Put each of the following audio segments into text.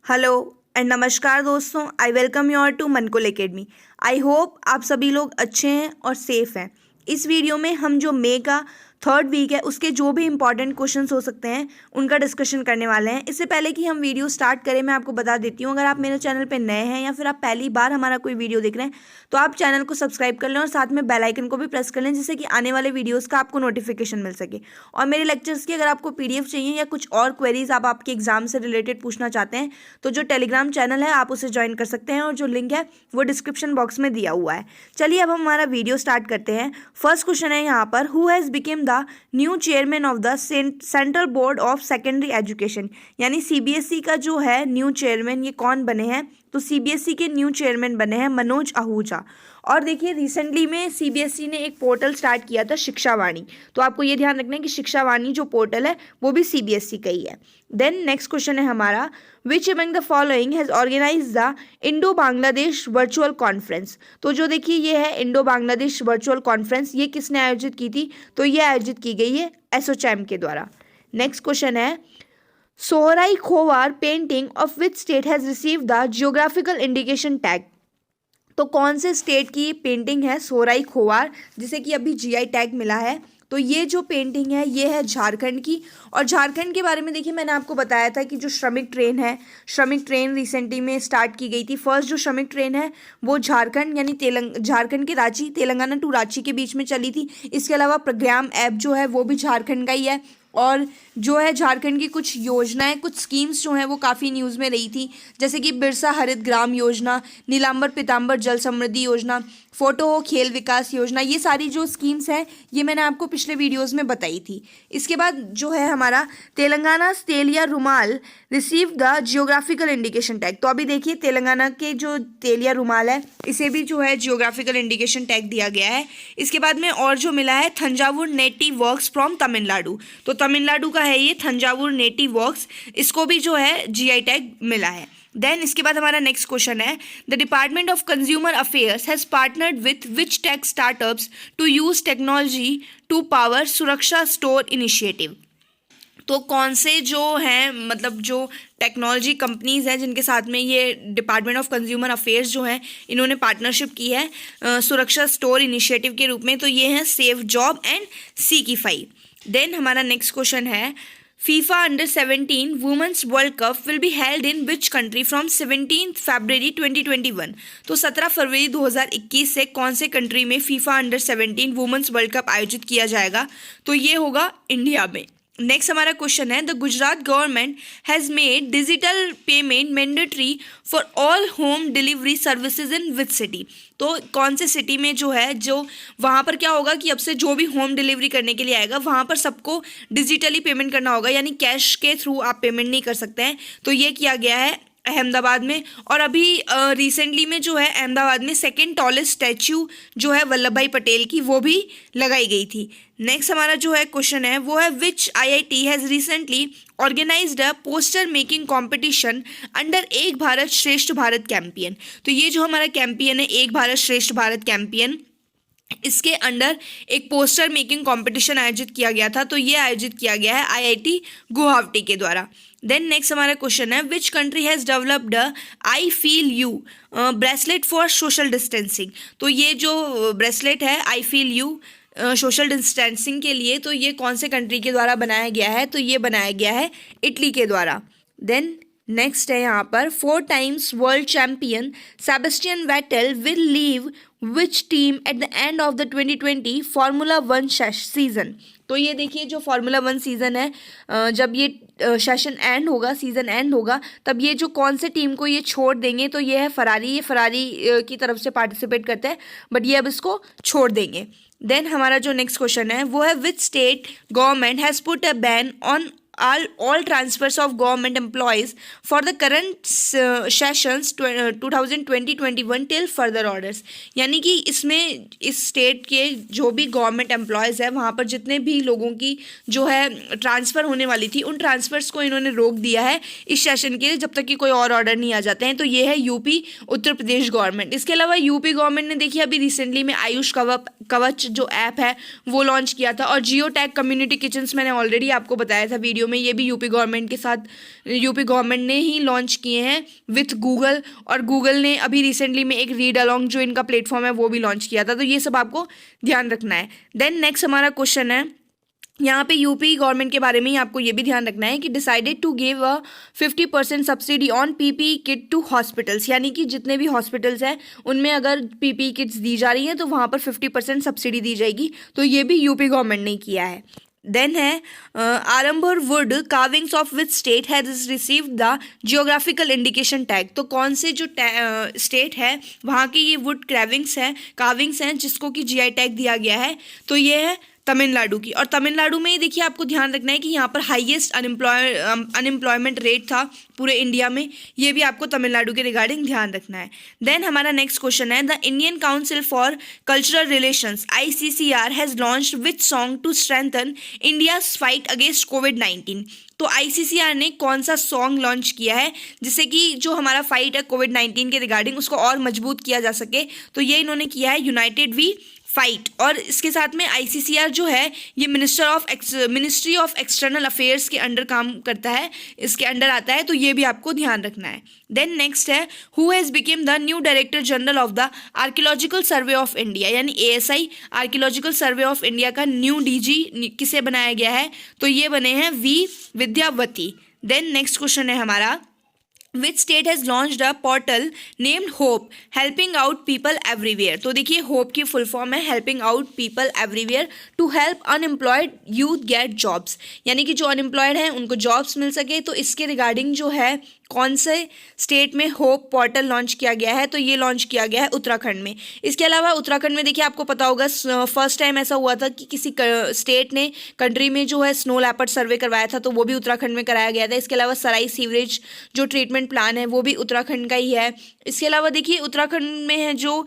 Hello and नमस्कार दोस्तों, I welcome you all to Mankul academy. I hope आप सभी लोग अच्छे हैं और सेफ हैं। इस वीडियो में हम जो मई का थर्ड वीक है उसके जो भी इंपॉर्टेंट क्वेश्चंस हो सकते हैं उनका डिस्कशन करने वाले हैं। इससे पहले कि हम वीडियो स्टार्ट करें, मैं आपको बता देती हूँ, अगर आप मेरे चैनल पे नए हैं या फिर आप पहली बार हमारा कोई वीडियो देख रहे हैं तो आप चैनल को सब्सक्राइब कर लें और साथ में बेल आइकन को भी प्रेस कर लें, जिससे कि आने वाले वीडियोज़ का आपको नोटिफिकेशन मिल सके। और मेरे लेक्चर्स की अगर आपको PDF चाहिए या कुछ और क्वेरीज आप आपके एग्जाम से रिलेटेड पूछना चाहते हैं तो जो टेलीग्राम चैनल है आप उसे ज्वाइन कर सकते हैं और जो लिंक है वो डिस्क्रिप्शन बॉक्स में दिया हुआ है। चलिए अब हम हमारा वीडियो स्टार्ट करते हैं। फर्स्ट क्वेश्चन है यहाँ पर, who has become the new chairman of the central board of secondary education. यानी CBSE का जो है न्यू चेयरमैन ये कौन बने हैं, तो CBSE के न्यू चेयरमैन बने हैं मनोज आहूजा। और देखिए रिसेंटली में CBSE ने एक पोर्टल स्टार्ट किया था शिक्षावाणी, तो आपको ये ध्यान रखना है कि शिक्षावाणी जो पोर्टल है वो भी CBSE का ही है। देन नेक्स्ट क्वेश्चन है हमारा, which among the following has organise the Indo Bangladesh virtual conference. तो जो देखिए ये है इंडो बांग्लादेश वर्चुअल कॉन्फ्रेंस, ये किसने आयोजित की थी, तो ये आयोजित की गई है एसोचैम के द्वारा। नेक्स्ट क्वेश्चन है, Sohrai Khovar painting of which state has receive the geographical indication tag. तो कौन से स्टेट की पेंटिंग है सोहराई खोवार जिसे कि अभी GI टैग मिला है, तो ये जो पेंटिंग है ये है झारखंड की। और झारखंड के बारे में देखिए मैंने आपको बताया था कि जो श्रमिक ट्रेन है, श्रमिक ट्रेन रिसेंटली में स्टार्ट की गई थी। फर्स्ट जो श्रमिक ट्रेन है वो झारखंड यानी झारखंड के रांची, तेलंगाना टू रांची के बीच में चली थी। इसके अलावा प्रग्राम ऐप जो है वो भी झारखंड का ही है। और जो है झारखंड की कुछ योजनाएं, कुछ स्कीम्स जो हैं वो काफ़ी न्यूज़ में रही थी, जैसे कि बिरसा हरित ग्राम योजना, नीलांबर पीतांबर जल समृद्धि योजना, फोटो खेल विकास योजना, ये सारी जो स्कीम्स हैं ये मैंने आपको पिछले वीडियोस में बताई थी। इसके बाद जो है हमारा तेलंगाना स्टेल या रुमाल receive the geographical indication tag. तो अभी देखिए तेलंगाना के जो तेल या रुमाल है इसे भी जो है जियोग्राफिकल इंडिकेशन टैग दिया गया है। इसके बाद में और जो मिला है Thanjavur native works from Tamil Nadu, तो तमिलनाडु का है ये थंजावुर नेटिव वर्क्स, इसको भी जो है GI टैग मिला है। देन इसके बाद हमारा नेक्स्ट क्वेश्चन है, the department of consumer affairs has partnered with which tech startups to use technology to power Suraksha store initiative. तो कौन से जो हैं मतलब जो टेक्नोलॉजी कंपनीज़ हैं जिनके साथ में ये डिपार्टमेंट ऑफ कंज्यूमर अफेयर्स जो है इन्होंने पार्टनरशिप की है सुरक्षा स्टोर इनिशिएटिव के रूप में, तो ये हैं safe job and Seekify। Then हमारा नेक्स्ट क्वेश्चन है, FIFA Under-17 women's world cup will be held in which country from 17 February 2021। तो 17 फरवरी 2021 से कौन से कंट्री में FIFA Under-17 women's world cup आयोजित किया जाएगा, तो ये होगा इंडिया में। नेक्स्ट हमारा क्वेश्चन है, the Gujarat government has made digital payment mandatory for all home delivery services in which city. तो कौन से सिटी में जो है, जो वहाँ पर क्या होगा कि अब से जो भी होम डिलीवरी करने के लिए आएगा वहाँ पर सबको डिजिटली पेमेंट करना होगा, यानी कैश के थ्रू आप पेमेंट नहीं कर सकते हैं। तो ये किया गया है अहमदाबाद में। और अभी रिसेंटली में जो है अहमदाबाद में सेकेंड टॉलेस्ट स्टैच्यू जो है वल्लभ भाई पटेल की वो भी लगाई गई थी। नेक्स्ट हमारा जो है क्वेश्चन है वो है, which IIT has recently organised a poster making competition under Ek Bharat श्रेष्ठ भारत कैंपेन। तो ये जो हमारा कैंपेन है एक भारत श्रेष्ठ भारत कैंपेन, इसके अंडर एक पोस्टर मेकिंग कंपटीशन आयोजित किया गया था, तो ये आयोजित किया गया है IIT गुवाहाटी के द्वारा। देन नेक्स्ट हमारा क्वेश्चन है, which country has developed I feel you bracelet for social distancing. तो ये जो ब्रेसलेट है I feel you social distancing के लिए, तो ये कौन से कंट्री के द्वारा बनाया गया है, तो ये बनाया गया है इटली के द्वारा। देन नेक्स्ट है यहाँ पर, 4 times world champion Sebastian Vettel will leave which team at the end of the 2020 formula 1 season. तो ये देखिए जो फार्मूला 1 सीज़न है जब ये सेशन एंड होगा, सीज़न एंड होगा, तब ये जो कौन से टीम को ये छोड़ देंगे, तो ये है फरारी। ये फरारी की तरफ से पार्टिसिपेट करते हैं बट ये अब इसको छोड़ देंगे। देन हमारा जो नेक्स्ट क्वेश्चन है वो है, which state government has put a ban on all transfers of government employees for the current sessions 2020-21 till further orders। यानी कि इसमें इस स्टेट के जो भी गवर्नमेंट एम्प्लॉयज़ है वहाँ पर जितने भी लोगों की जो है ट्रांसफ़र होने वाली थी उन ट्रांसफ़र्स को इन्होंने रोक दिया है इस सेशन के लिए जब तक कि कोई और ऑर्डर नहीं आ जाते हैं। तो ये है UP उत्तर प्रदेश गवर्नमेंट। इसके अलावा UP गवर्नमेंट ने देखिए अभी रिसेंटली में आयुष कवच जो ऐप है वो लॉन्च किया था, और जियो टैग कम्युनिटी किचन्स मैंने ऑलरेडी आपको बताया था वीडियो वीडियो में, ये भी यूपी गवर्नमेंट के साथ, यूपी गवर्नमेंट ने ही लॉन्च किए हैं विथ गूगल, और गूगल ने अभी रिसेंटली में एक रीड अलॉन्ग जो इनका प्लेटफॉर्म है वो भी लॉन्च किया था। तो ये सब आपको ध्यान रखना है। देन नेक्स्ट हमारा क्वेश्चन है, यहाँ पे यूपी गवर्नमेंट के बारे में ही आपको ये भी ध्यान रखना है कि decided to give a 50% subsidy on PPE kit to hospitals, यानी कि जितने भी हॉस्पिटल्स हैं उनमें अगर पीपीई किट्स दी जा रही हैं तो वहाँ पर 50% सब्सिडी दी जाएगी। तो ये भी यूपी गवर्नमेंट ने किया है। देन है आरंभर wood carvings of which state has received the geographical indication tag. तो कौन से जो स्टेट है वहाँ की ये वुड कार्विंग्स हैं जिसको कि जीआई टैग दिया गया है, तो ये है तमिलनाडु की। और तमिलनाडु में ही देखिए आपको ध्यान रखना है कि यहाँ पर हाईएस्ट अनएम्प्लॉयमेंट रेट था पूरे इंडिया में, ये भी आपको तमिलनाडु के रिगार्डिंग ध्यान रखना है। देन हमारा नेक्स्ट क्वेश्चन है, the Indian council for cultural relations ICCR has launched which song to strengthen India's fight against कोविड-19। तो ICCR ने कौन सा सॉन्ग लॉन्च किया है जिससे कि जो हमारा फाइट है कोविड-19 के रिगार्डिंग उसको और मजबूत किया जा सके, तो ये इन्होंने किया है यूनाइटेड वी फाइट। और इसके साथ में ICCR जो है ये मिनिस्ट्री ऑफ एक्सटर्नल अफेयर्स के अंडर काम करता है, इसके अंडर आता है, तो ये भी आपको ध्यान रखना है। देन नेक्स्ट है, who has become the new director general of the archaeological survey of India, यानी ASI archaeological survey of India का न्यू DG किसे बनाया गया है, तो ये बने हैं V Vidyavati. Then next question है हमारा, Which state has launched a portal named Hope, helping out people everywhere। तो देखिए होप की फुल फॉर्म है helping out people everywhere to help unemployed youth get jobs, यानी कि जो अनएम्प्लॉयड हैं उनको जॉब्स मिल सके। तो इसके रिगार्डिंग जो है कौन से स्टेट में होप पोर्टल लॉन्च किया गया है, तो ये लॉन्च किया गया है उत्तराखंड में। इसके अलावा उत्तराखंड में देखिए आपको पता होगा फर्स्ट टाइम ऐसा हुआ था कि किसी स्टेट ने कंट्री में जो है स्नो लेपर्ड सर्वे करवाया था, तो वो भी उत्तराखंड में कराया गया था। इसके अलावा सराई सीवरेज जो ट्रीटमेंट प्लान है वो भी उत्तराखंड का ही है। इसके अलावा देखिए उत्तराखंड में है जो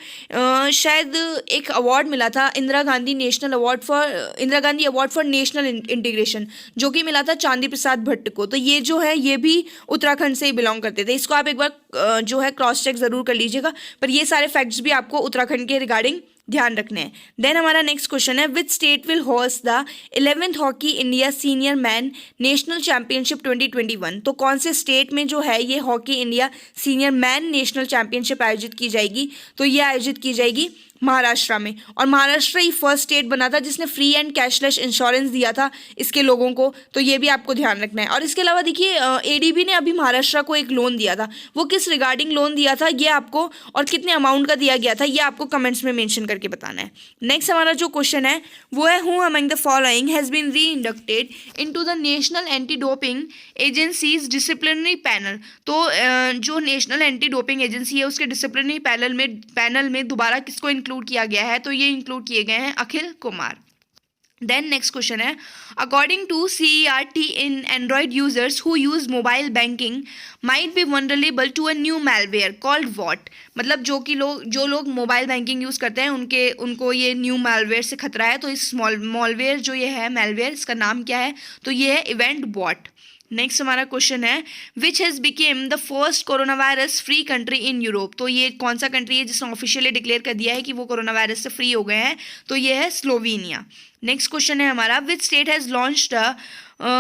शायद एक अवार्ड मिला था Indira Gandhi award for national integration, जो कि मिला था चांदी प्रसाद भट्ट को। तो ये जो है ये भी उत्तराखंड से बिलोंग करते थे। इसको आप एक बार जो है क्रॉस चेक जरूर कर लीजिएगा, पर ये सारे फैक्ट्स भी आपको उत्तराखंड के रिगार्डिंग ध्यान रखने हैं। देन हमारा नेक्स्ट क्वेश्चन है, which state will host the 11th hockey India senior man national championship 2021। तो कौन से स्टेट में जो है ये hockey India senior man national championship आयोजित की जाएगी, तो ये आयोजित की जाएगी महाराष्ट्र में। और महाराष्ट्र ही फर्स्ट स्टेट बना था जिसने फ्री एंड कैशलेस इंश्योरेंस दिया था इसके लोगों को, तो ये भी आपको ध्यान रखना है। और इसके अलावा देखिए ADB ने अभी महाराष्ट्र को एक लोन दिया था, वो किस रिगार्डिंग लोन दिया था ये आपको, और कितने अमाउंट का दिया गया था ये आपको कमेंट्स में मेंशन करके बताना है। नेक्स्ट हमारा जो क्वेश्चन है वो है, who among the following has been re inducted into the national anti doping agency's disciplinary panel. तो जो नेशनल एंटी डोपिंग एजेंसी है उसके डिसिप्लिनरी पैनल में दोबारा किसको इंक्लूड किया गया है, तो ये इंक्लूड किए गए हैं Akhil Kumar. Then next question है, according to CERT in Android users who use mobile banking might be vulnerable to a new malware called what. मतलब जो लोग मोबाइल बैंकिंग यूज़ करते हैं उनको ये न्यू मैलवेयर से खतरा है। तो इस मॉलवेयर जो ये है मैलवेयर, इसका नाम क्या है, तो ये है इवेंट बॉट। नेक्स्ट हमारा क्वेश्चन है, which has become the first corona virus free country in Europe. तो ये कौन सा कंट्री है जिसने ऑफिशियली डिक्लेयर कर दिया है कि वो कोरोना वायरस से फ्री हो गए हैं, तो ये है स्लोवेनिया। नेक्स्ट क्वेश्चन है हमारा, which state has launched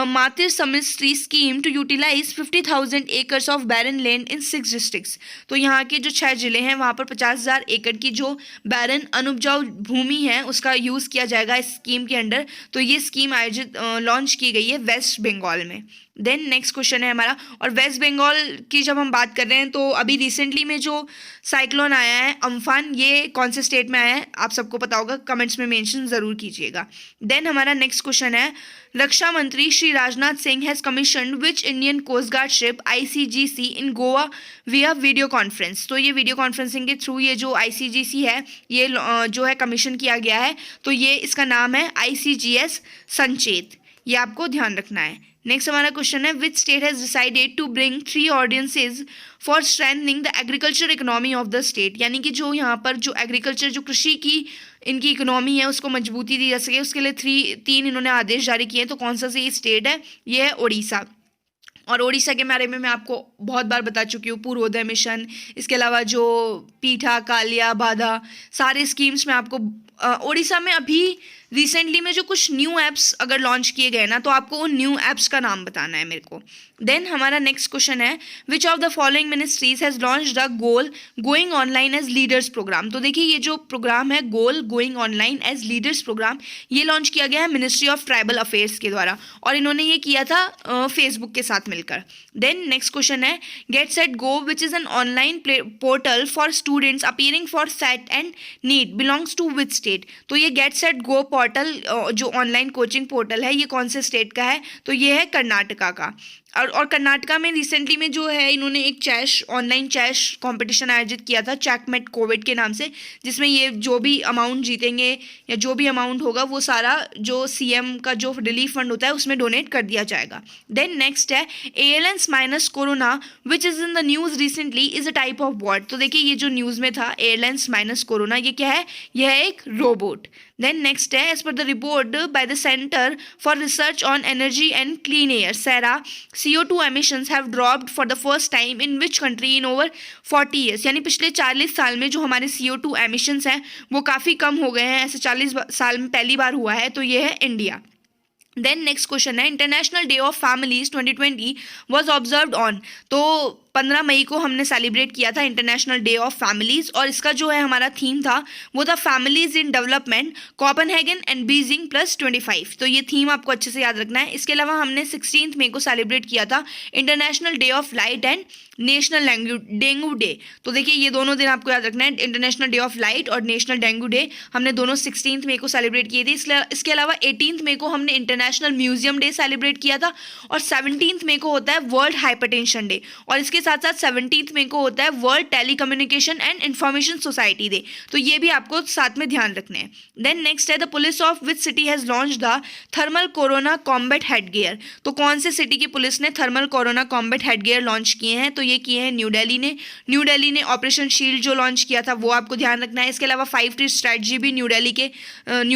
Matir Srishti scheme to utilise 50,000 acres of barren land in 6 districts. तो यहाँ के जो 6 जिले हैं वहाँ पर 50,000 एकड़ की जो बैरन अनुपजाऊ भूमि है उसका यूज़ किया जाएगा इस स्कीम के अंडर। तो ये स्कीम आयोजित लॉन्च की गई है वेस्ट बंगाल में। देन नेक्स्ट क्वेश्चन है हमारा, और वेस्ट बंगाल की जब हम बात कर रहे हैं तो अभी रिसेंटली में जो साइक्लोन आया है अम्फान, ये कौन से स्टेट में आया है आप सबको पता होगा, कमेंट्स में मेंशन ज़रूर कीजिएगा। देन हमारा नेक्स्ट क्वेश्चन है, रक्षा मंत्री Shri Rajnath Singh has commissioned which Indian coast guard ship ICGC in Goa via video conference. तो ये वीडियो कॉन्फ्रेंसिंग के थ्रू ये जो ICGC है ये जो है कमीशन किया गया है, तो ये इसका नाम है ICGS संचेत, ये आपको ध्यान रखना है। नेक्स्ट हमारा क्वेश्चन है, which state has decided to bring 3 ordinances for strengthening the agriculture economy of the state. यानी कि जो यहाँ पर जो एग्रीकल्चर जो कृषि की इनकी इकोनॉमी है उसको मजबूती दी जा सके, उसके लिए 3 इन्होंने आदेश जारी किए हैं। तो कौन सा से स्टेट है, ये है उड़ीसा। और उड़ीसा के बारे में मैं आपको बहुत बार बता चुकी हूँ, पूर्वोदय मिशन, इसके अलावा जो पीठा कालिया बाधा सारे स्कीम्स में आपको उड़ीसा में अभी रिसेंटली में जो कुछ न्यू ऐप्स अगर लॉन्च किए गए ना, तो आपको उन न्यू ऐप्स का नाम बताना है मेरे को। देन हमारा नेक्स्ट क्वेश्चन है, which of the following ministries has launch the goal going online as leaders programme. तो देखिए ये जो प्रोग्राम है goal going online as leaders programme, ये लॉन्च किया गया है मिनिस्ट्री ऑफ ट्राइबल अफेयर्स के द्वारा, और इन्होंने ये किया था फेसबुक के साथ मिलकर। देन नेक्स्ट क्वेश्चन है, get set go which is an online portal for students appearing for CET and NEET belongs to which state. तो ये गेट सेट गो पोर्टल जो ऑनलाइन कोचिंग पोर्टल है, ये कौन से स्टेट का है, तो ये है कर्नाटका का। और कर्नाटका में रिसेंटली में जो है इन्होंने एक चेस ऑनलाइन चेस कंपटीशन आयोजित किया था चेकमेट कोविड के नाम से, जिसमें ये जो भी अमाउंट जीतेंगे या जो भी अमाउंट होगा वो सारा जो सीएम का जो रिलीफ फंड होता है उसमें डोनेट कर दिया जाएगा। देन नेक्स्ट है, airlines minus corona which is in the news recently is a type of what. तो देखिए ये जो न्यूज़ में था एयरलाइंस माइनस कोरोना, ये क्या है, यह है एक रोबोट। देन नेक्स्ट है, as per the report by the centre for research on energy and clean air CREA, CO2 emissions have dropped for the first time in which country in over 40 years। यानी पिछले 40 साल में जो हमारे CO2 emissions हैं वो काफ़ी कम हो गए हैं, ऐसे 40 साल में पहली बार हुआ है, तो ये है इंडिया। देन नेक्स्ट क्वेश्चन है, international day of families 2020 was observed on. तो 15 मई को हमने सेलिब्रेट किया था इंटरनेशनल डे ऑफ फैमिलीज़, और इसका जो है हमारा थीम था वो था families in development Copenhagen and Beijing +25। तो ये थीम आपको अच्छे से याद रखना है। इसके अलावा हमने 16 मई को सेलिब्रेट किया था international day of light and national dengue day. तो देखिए ये दोनों दिन आपको याद रखना है, इंटरनेशनल डे ऑफ लाइट और नेशनल डेंगू डे हमने दोनों 16 मई को सेलिब्रेट किए थे। इसके अलावा 18 मई को हमने इंटरनेशनल म्यूजियम डे सेलिब्रेट किया था, और 17 मई को होता है वर्ल्ड हाइपरटेंशन डे, और इसके साथ साथ 17 मई को होता है world telecommunication and information society day. तो ये भी आपको साथ में ध्यान रखना है। देन नेक्स्ट है, the police of which city has launch the thermal corona combat headgear. तो कौन से सिटी की पुलिस ने thermal corona combat headgear launch किए हैं, तो ये किए हैं न्यू दिल्ली ने ऑपरेशन शील्ड जो लॉन्च किया था वो आपको ध्यान रखना है। इसके अलावा 5T स्ट्रैटेजी भी न्यू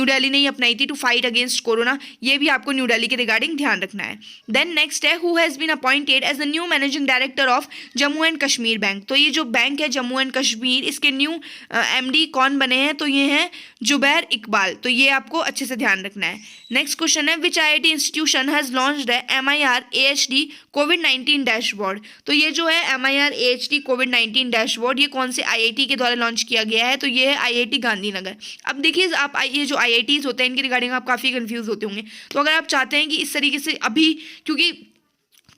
दिल्ली ने ही अपनाई थी टू फाइट अगेंस्ट कोरोना, ये भी आपको न्यू दिल्ली के रिगार्डिंग ध्यान रखना है। देन नेक्स्ट है, who has been appointed as the new managing director of Jammu and Kashmir bank. तो ये जो बैंक है जम्मू एंड कश्मीर, इसके न्यू MD कौन बने हैं, तो ये हैं जुबैर इकबाल। तो ये आपको अच्छे से ध्यान रखना है। नेक्स्ट क्वेश्चन है, which IIT institution has launched MIR AHD covid dashboard. तो ये जो है MIR AHD कोविड-19 डैशबोर्ड, ये कौन से IIT के द्वारा लॉन्च किया गया है, तो ये है IIT गांधीनगर। अब देखिए आप ये जो IITs होते हैं इनके रिगार्डिंग आप काफ़ी कंफ्यूज होते होंगे, तो अगर आप चाहते हैं कि इस तरीके से अभी, क्योंकि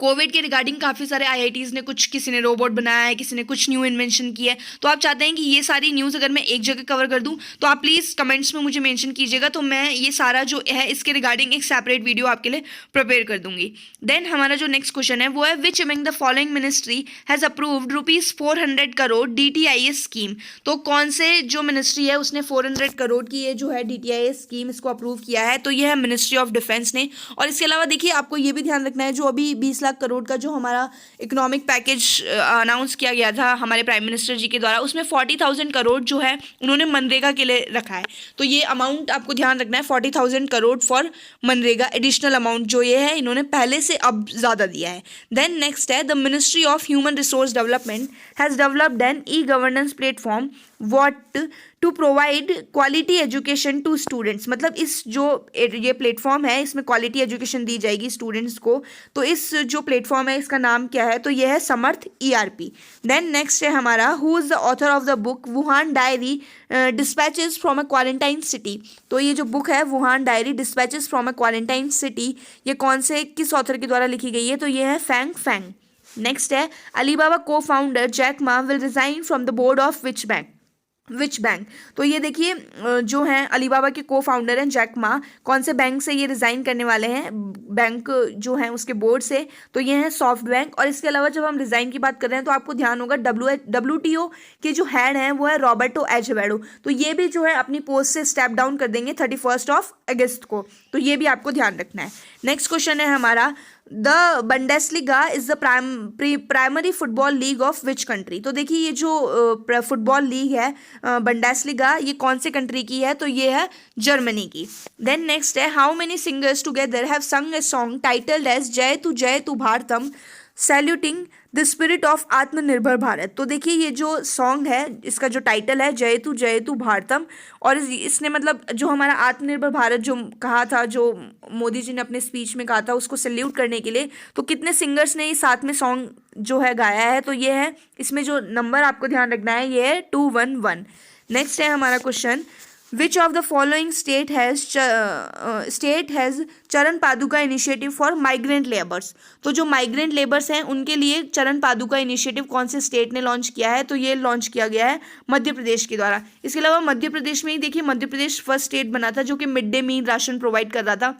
कोविड के रिगार्डिंग काफ़ी सारे IITs ने कुछ, किसी ने रोबोट बनाया है, किसी ने कुछ न्यू इन्वेंशन किया है, तो आप चाहते हैं कि ये सारी न्यूज़ अगर मैं एक जगह कवर कर दूं, तो आप प्लीज़ कमेंट्स में मुझे मेंशन कीजिएगा, तो मैं ये सारा जो है इसके रिगार्डिंग एक सेपरेट वीडियो आपके लिए प्रिपेयर कर दूंगी। देन हमारा जो नेक्स्ट क्वेश्चन है वो है, विच among the following ministry has approved ₹400 crore DTIS scheme. तो कौन से जो मिनिस्ट्री है उसने 400 करोड़ की ये जो है DTIS स्कीम इसको अप्रूव किया है, तो ये है मिनिस्ट्री ऑफ डिफेंस ने। और इसके अलावा देखिए आपको ये भी ध्यान रखना है, जो अभी 20 लाख करोड़ का जो हमारा इकोनॉमिक पैकेज अनाउंस किया गया था हमारे प्राइम मिनिस्टर जी के द्वारा, उसमें 40,000 करोड़ जो है उन्होंने मनरेगा के लिए रखा है। तो ये अमाउंट आपको ध्यान रखना है, 40,000 crore for MNREGA, additional amount जो ये है इन्होंने पहले से अब ज़्यादा दिया है। देन नेक्स्ट है, the ministry of human resource development has developed an e-governance platform what to provide quality education to students. मतलब इस जो ये प्लेटफॉर्म है इसमें क्वालिटी एजुकेशन दी जाएगी स्टूडेंट्स को। तो इस जो प्लेटफॉर्म है इसका नाम क्या है, तो ये है समर्थ ERP। देन नेक्स्ट है हमारा, who is the author of the book Wuhan diary dispatches from a quarantine city. तो ये जो बुक है Wuhan diary dispatches from a quarantine city, ये कौन से किस ऑथर के द्वारा लिखी गई है, तो ये है फैंग। नेक्स्ट है, अलीबाबा को founder Jack Ma will resign from the board of which bank. तो ये देखिए जो हैं अलीबाबा के को फाउंडर हैं जैक मा, कौन से बैंक से ये रिज़ाइन करने वाले हैं, बैंक जो हैं उसके बोर्ड से, तो ये हैं सॉफ्ट बैंक। और इसके अलावा जब हम रिज़ाइन की बात कर रहे हैं तो आपको ध्यान होगा WTO के जो हेड हैं वो है रॉबर्टो एजेवेडो। तो ये भी जो है अपनी पोस्ट से स्टेप डाउन कर देंगे 31 अगस्त को, तो ये भी आपको ध्यान रखना है। नेक्स्ट क्वेश्चन है हमारा, the Bundesliga is the primary football league of which country. तो देखिए ये जो फुटबॉल लीग है बंडेसलीगा, ये कौन से कंट्री की है, तो ये है जर्मनी की। देन नेक्स्ट है, how many singers together have sung a song titled as Jai Tu Bharatam saluting the spirit of Atmanirbhar Bharat. तो देखिए ये जो सॉन्ग है इसका जो टाइटल है जयतु भारतम, और इसने मतलब जो हमारा आत्मनिर्भर भारत जो कहा था, जो मोदी जी ने अपने स्पीच में कहा था, उसको सैल्यूट करने के लिए तो कितने सिंगर्स ने ये साथ में सॉन्ग जो है गाया है, तो ये है, इसमें जो नंबर आपको ध्यान रखना है ये है 211। नेक्स्ट है हमारा question, which of the following state has चरण पादुका इनिशिएटिव फॉर माइग्रेंट लेबर्स। तो जो माइग्रेंट लेबर्स हैं उनके लिए चरण पादुका इनिशिएटिव कौन से स्टेट ने लॉन्च किया है, तो ये लॉन्च किया गया है मध्य प्रदेश के द्वारा। इसके अलावा मध्य प्रदेश में ही देखिए, मध्य प्रदेश फर्स्ट स्टेट बना था जो कि mid day meal ration provide कर रहा था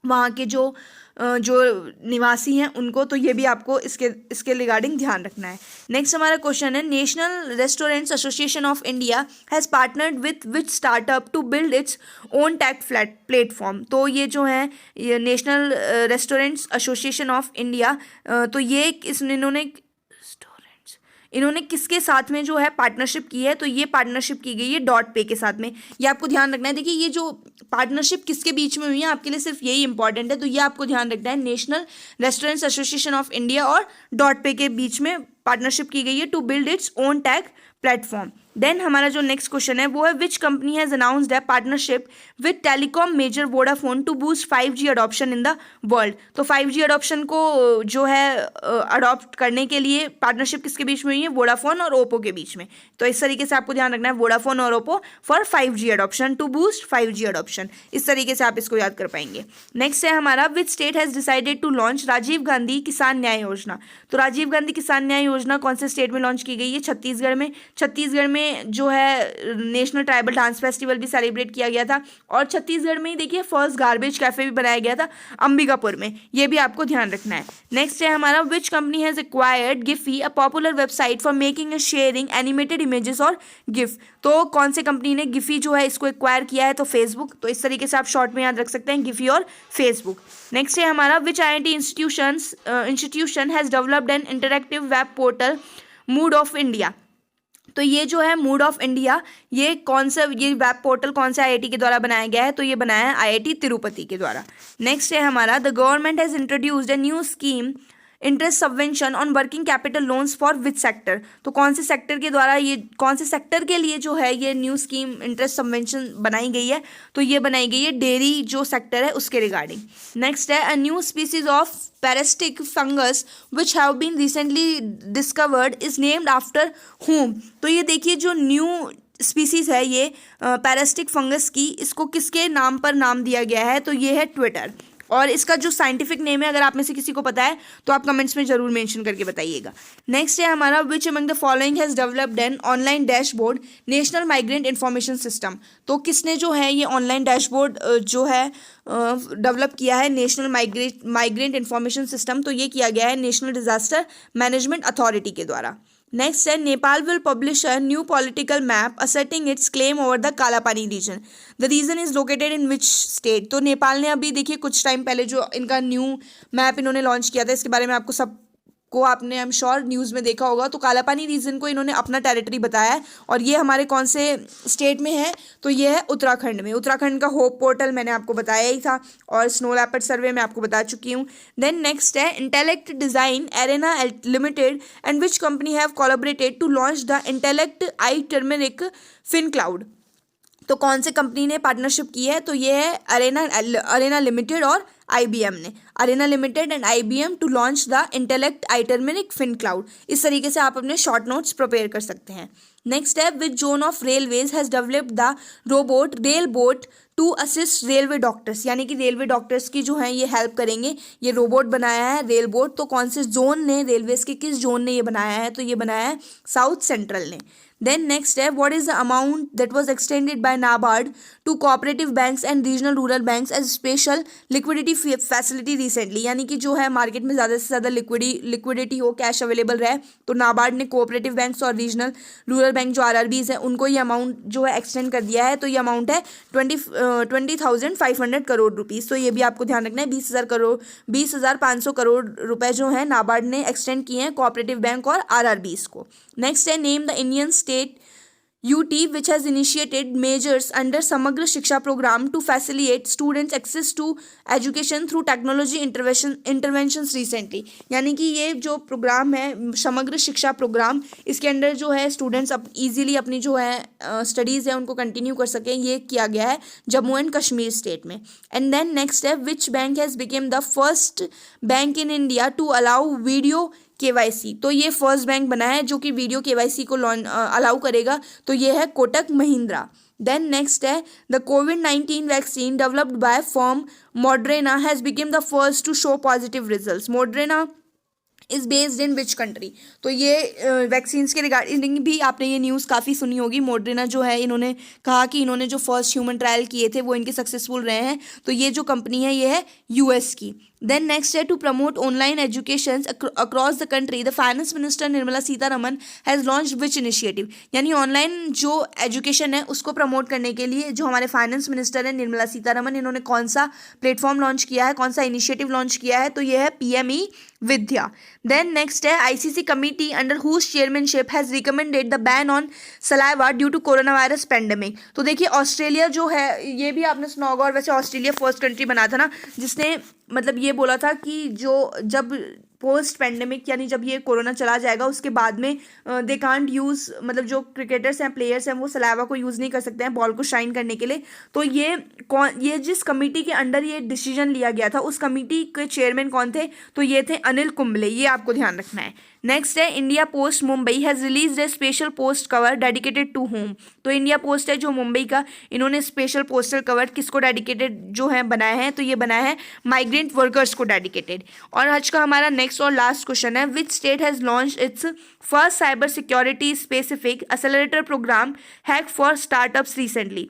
वहाँ के जो निवासी हैं उनको, तो ये भी आपको इसके रिगार्डिंग ध्यान रखना है। नेक्स्ट हमारा क्वेश्चन है, national restaurants association of India has partnered with which startup to build its own tag platform. तो ये जो है ये national restaurants association of India, तो ये इन्होंने किसके साथ में जो है पार्टनरशिप की है, तो ये पार्टनरशिप की गई है डॉट पे के साथ में। ये आपको ध्यान रखना है। देखिए ये जो पार्टनरशिप किसके बीच में हुई है आपके लिए सिर्फ यही इंपॉर्टेंट है, तो ये आपको ध्यान रखना है, national restaurants association of India और डॉट पे के बीच में पार्टनरशिप की गई है to build its own tag platform. Then हमारा जो नेक्स्ट क्वेश्चन है वो है, which company has announced a partnership with telecom major Vodafone to boost 5G adoption in the world. तो 5G अडॉप्शन को जो है अडॉप्ट करने के लिए पार्टनरशिप किसके बीच में हुई है, वोडाफोन और ओप्पो के बीच में। तो इस तरीके से आपको ध्यान रखना है, वोडाफोन और Oppo for 5G adoption, to boost 5G adoption. इस तरीके से आप इसको याद कर पाएंगे। नेक्स्ट है हमारा, which state has decided to launch Rajiv Gandhi Kisan Nyay योजना। तो राजीव गांधी किसान न्याय योजना कौन से स्टेट में लॉन्च की गई है, छत्तीसगढ़ में। छत्तीसगढ़ में जो है नेशनल ट्राइबल डांस फेस्टिवल भी सेलिब्रेट किया गया था, और छत्तीसगढ़ में ही देखिए फर्स्ट गार्बेज कैफे भी बनाया गया था अंबिकापुर में। ये भी आपको ध्यान रखना है। नेक्स्ट है हमारा, which company has acquired Giphy, a popular website for making and sharing animated images और गिफ। तो कौन से कंपनी ने गिफी जो है इसको एक्वायर किया है, तो फेसबुक। तो इस तरीके से आप शॉर्ट में याद रख सकते हैं, गिफी और फेसबुक। नेक्स्ट है हमारा, विच IIT institution has developed N interactive web portal mood off India. तो ये जो है मूड ऑफ इंडिया, ये वेब पोर्टल कौन से IIT के द्वारा बनाया गया है, तो ये बनाया है IIT तिरुपति के द्वारा। नेक्स्ट है हमारा, the government has introduced a new scheme interest subvention on working capital loans for which sector. तो कौन से सेक्टर के द्वारा कौन से सेक्टर के लिए जो है ये न्यू स्कीम इंटरेस्ट सबवेंशन बनाई गई है, तो ये बनाई गई है डेयरी जो सेक्टर है उसके रिगार्डिंग। नेक्स्ट है, a new species of parasitic fungus which have been recently discovered is named after whom। तो ये देखिए जो न्यू स्पीसीज है ये पैरासिटिक फंगस की, इसको किसके नाम पर नाम दिया गया है, तो ये है ट्विटर। और इसका जो साइंटिफिक नेम है अगर आप में से किसी को पता है तो आप कमेंट्स में जरूर मेंशन करके बताइएगा। नेक्स्ट है हमारा, which among the following has developed an online dashboard national migrant information system. तो किसने जो है ये ऑनलाइन डैशबोर्ड जो है डेवलप किया है, नेशनल माइग्रेंट इन्फॉर्मेशन सिस्टम। तो ये किया गया है नेशनल डिजास्टर मैनेजमेंट अथॉरिटी के द्वारा। नेक्स्ट है, Nepal will publish a new political map asserting its claim over the Kalapani region. The region is located in which state. तो नेपाल ने अभी देखिए कुछ टाइम पहले जो इनका न्यू मैप इन्होंने लॉन्च किया था, इसके बारे में आपको को आपने आई एम श्योर न्यूज़ में देखा होगा। तो कालापानी रीजन को इन्होंने अपना टेरिटरी बताया है, और ये हमारे कौन से स्टेट में है, तो ये है उत्तराखंड में। उत्तराखंड का होप पोर्टल मैंने आपको बताया ही था, और स्नो लेपर्ड सर्वे मैं आपको बता चुकी हूँ। देन नेक्स्ट है, intellect design arena limited and which company have collaborated to launch the intellect I turmeric fin cloud. तो कौन से कंपनी ने पार्टनरशिप की है, तो ये है अरेना लिमिटेड और IBM ने, arena limited and IBM to launch the intellect I turmeric fin cloud. इस तरीके से आप अपने शॉर्ट नोट्स प्रिपेयर कर सकते हैं। नेक्स्ट है, which zone of railways has developed the robot rail bot to assist railway doctors. यानी कि रेलवे डॉक्टर्स की जो है ये हेल्प करेंगे, ये रोबोट बनाया है रेल बोट। तो कौन से जोन ने, रेलवेज के किस जोन ने ये बनाया है, तो ये बनाया है साउथ सेंट्रल ने। देन नेक्स्ट है, what is the amount that was extended by NABARD to cooperative banks and regional rural banks as special liquidity facility recently. यानी कि जो है मार्केट में ज़्यादा से ज़्यादा लिक्विडिटी हो, कैश अवेलेबल रहे, तो नाबार्ड ने कोऑपरेटिव बैंक्स और रीजनल रूरल बैंक जो RRBs है उनको ये अमाउंट जो है एक्सटेंड कर दिया है। तो ये अमाउंट है 20,500 करोड़ रुपीज़। तो ये भी आपको ध्यान रखना है, 20,500 करोड़ रुपए जो है नाबार्ड ने एक्सटेंड किए हैं कोऑपरेटिव बैंक और RRBs को। नेक्स्ट है, name the Indian state UT, which has initiated measures under Samagra Shiksha program to facilitate students access to education through technology interventions recently। यानी कि ये जो प्रोग्राम है समग्र शिक्षा प्रोग्राम, इसके अंडर जो है स्टूडेंट्स अब इजीली अपनी जो है स्टडीज़ है उनको कंटिन्यू कर सकें, ये किया गया है जम्मू एंड कश्मीर स्टेट में। एंड देन नेक्स्ट है, which bank has become the first bank in India to allow video KYC। तो ये फर्स्ट बैंक बना है जो कि वीडियो KYC को अलाउ करेगा, तो ये है कोटक महिंद्रा। देन नेक्स्ट है, द कोविड-19 vaccine developed by firm Moderna has become the first to show positive results. Moderna is based in which country. तो ये वैक्सीन्स के रिगार्डिंग भी आपने ये न्यूज़ काफ़ी सुनी होगी। मॉडर्ना जो है, इन्होंने कहा कि इन्होंने जो फर्स्ट ह्यूमन ट्रायल किए थे वो इनके सक्सेसफुल रहे हैं। तो ये जो कंपनी है ये है US की। देन नेक्स्ट है, to promote online education across the country the finance minister Nirmala Sitharaman has launch which initiative. यानी ऑनलाइन जो एजुकेशन है उसको प्रमोट करने के लिए जो हमारे फाइनेंस मिनिस्टर है निर्मला सीतारमन, इन्होंने कौन सा प्लेटफॉर्म लॉन्च किया है, कौन सा इनिशिएटिव लॉन्च किया है, तो ये है PME विद्या। देन नेक्स्ट है, ICC committee under whose chairmanship has recommended the ban on saliva due to corona virus pandemic. तो देखिए ऑस्ट्रेलिया जो है, ये भी आपने सुना होगा, और वैसे ऑस्ट्रेलिया फर्स्ट कंट्री बना था ना जिसने मतलब ये बोला था कि जो जब पोस्ट पेंडेमिक यानी जब ये कोरोना चला जाएगा उसके बाद में दे कांट यूज़, मतलब जो क्रिकेटर्स हैं, प्लेयर्स हैं, वो सलाइवा को यूज़ नहीं कर सकते हैं बॉल को शाइन करने के लिए। तो ये जिस कमेटी के अंडर ये डिसीजन लिया गया था उस कमेटी के चेयरमैन कौन थे, तो ये थे अनिल कुंबले। ये आपको ध्यान रखना है। नेक्स्ट है, India post Mumbai has release a special post cover dedicated to home. तो इंडिया पोस्ट है जो मुंबई का, इन्होंने स्पेशल पोस्टल कवर किसको डेडिकेटेड जो है बनाए हैं, तो ये बनाया है माइग्रेंट वर्कर्स को डेडिकेटेड। और आज का हमारा नेक्स्ट और लास्ट क्वेश्चन है, which state has launch its first cyber security specific accelerator program hack for startups recently.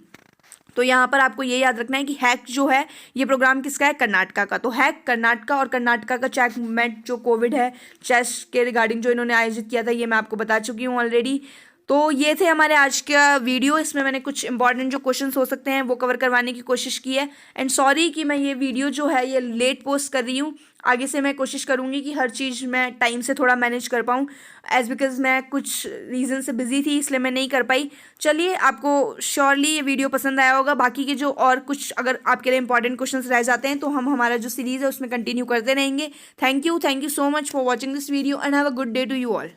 तो यहाँ पर आपको ये याद रखना है कि हैक जो है ये प्रोग्राम किसका है, कर्नाटका का। तो हैक कर्नाटका, और कर्नाटका का चेकमेट जो कोविड है चेस के रिगार्डिंग जो इन्होंने आयोजित किया था, ये मैं आपको बता चुकी हूँ ऑलरेडी। तो ये थे हमारे आज का वीडियो। इसमें मैंने कुछ इंपॉर्टेंट जो क्वेश्चंस हो सकते हैं वो कवर करवाने की कोशिश की है। एंड सॉरी कि मैं ये वीडियो जो है ये लेट पोस्ट कर रही हूँ। आगे से मैं कोशिश करूँगी कि हर चीज़ मैं टाइम से थोड़ा मैनेज कर पाऊँ, बिकॉज मैं कुछ रीज़न से बिजी थी इसलिए मैं नहीं कर पाई। चलिए, आपको श्योरली ये वीडियो पसंद आया होगा। बाकी के जो और कुछ अगर आपके लिए इंपॉर्टेंट क्वेश्चंस रह जाते हैं तो हम हमारा जो सीरीज़ है उसमें कंटिन्यू करते रहेंगे। Thank you so much for watching this video and have a good day to you all.